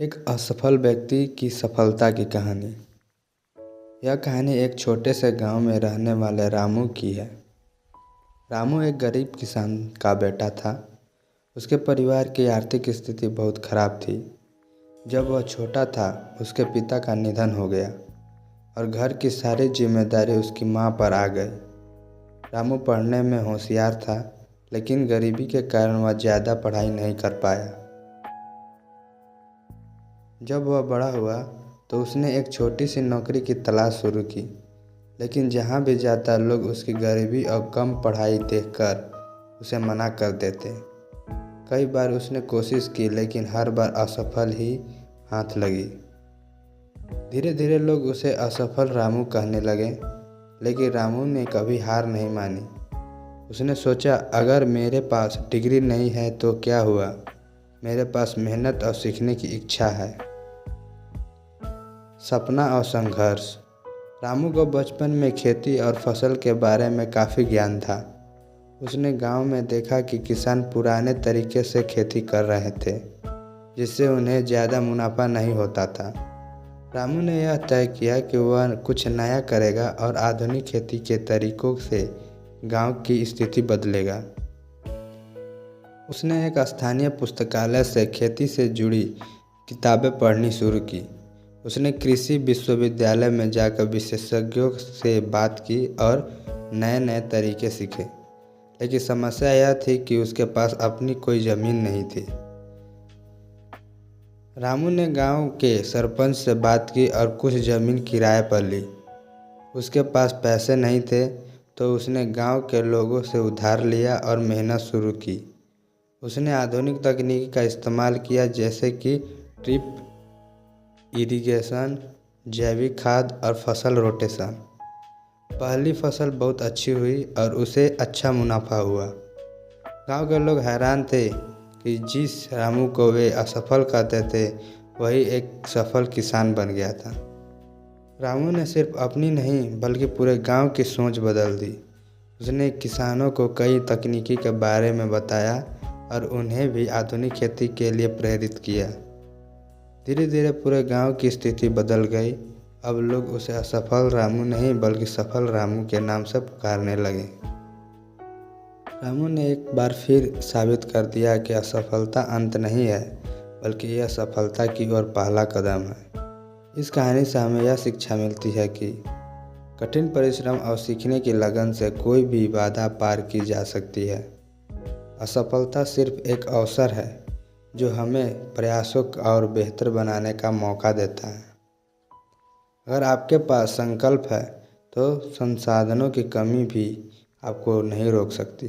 एक असफल व्यक्ति की सफलता की कहानी। यह कहानी एक छोटे से गांव में रहने वाले रामू की है। रामू एक गरीब किसान का बेटा था। उसके परिवार की आर्थिक स्थिति बहुत खराब थी। जब वह छोटा था उसके पिता का निधन हो गया और घर की सारी जिम्मेदारी उसकी मां पर आ गई। रामू पढ़ने में होशियार था, लेकिन गरीबी के कारण वह ज़्यादा पढ़ाई नहीं कर पाया। जब वह बड़ा हुआ तो उसने एक छोटी सी नौकरी की तलाश शुरू की, लेकिन जहाँ भी जाता लोग उसकी गरीबी और कम पढ़ाई देखकर उसे मना कर देते। कई बार उसने कोशिश की, लेकिन हर बार असफल ही हाथ लगी। धीरे धीरे लोग उसे असफल रामू कहने लगे, लेकिन रामू ने कभी हार नहीं मानी। उसने सोचा, अगर मेरे पास डिग्री नहीं है तो क्या हुआ, मेरे पास मेहनत और सीखने की इच्छा है। सपना और संघर्ष। रामू को बचपन में खेती और फसल के बारे में काफ़ी ज्ञान था। उसने गांव में देखा कि किसान पुराने तरीके से खेती कर रहे थे, जिससे उन्हें ज़्यादा मुनाफा नहीं होता था। रामू ने यह तय किया कि वह कुछ नया करेगा और आधुनिक खेती के तरीकों से गांव की स्थिति बदलेगा। उसने एक स्थानीय पुस्तकालय से खेती से जुड़ी किताबें पढ़नी शुरू की। उसने कृषि विश्वविद्यालय में जाकर विशेषज्ञों से बात की और नए नए तरीके सीखे, लेकिन समस्या यह थी कि उसके पास अपनी कोई ज़मीन नहीं थी। रामू ने गांव के सरपंच से बात की और कुछ ज़मीन किराए पर ली। उसके पास पैसे नहीं थे तो उसने गांव के लोगों से उधार लिया और मेहनत शुरू की। उसने आधुनिक तकनीक का इस्तेमाल किया, जैसे कि ड्रिप इरिगेशन, जैविक खाद और फसल रोटेशन। पहली फसल बहुत अच्छी हुई और उसे अच्छा मुनाफा हुआ। गांव के लोग हैरान थे कि जिस रामू को वे असफल कहते थे, वही एक सफल किसान बन गया था। रामू ने सिर्फ अपनी नहीं बल्कि पूरे गांव की सोच बदल दी। उसने किसानों को कई तकनीकी के बारे में बताया और उन्हें भी आधुनिक खेती के लिए प्रेरित किया। धीरे धीरे पूरे गांव की स्थिति बदल गई। अब लोग उसे असफल रामू नहीं बल्कि सफल रामू के नाम से पुकारने लगे। रामू ने एक बार फिर साबित कर दिया कि असफलता अंत नहीं है, बल्कि यह सफलता की ओर पहला कदम है। इस कहानी से हमें यह शिक्षा मिलती है कि कठिन परिश्रम और सीखने की लगन से कोई भी बाधा पार की जा सकती है। असफलता सिर्फ एक अवसर है जो हमें प्रयासों और बेहतर बनाने का मौका देता है। अगर आपके पास संकल्प है तो संसाधनों की कमी भी आपको नहीं रोक सकती।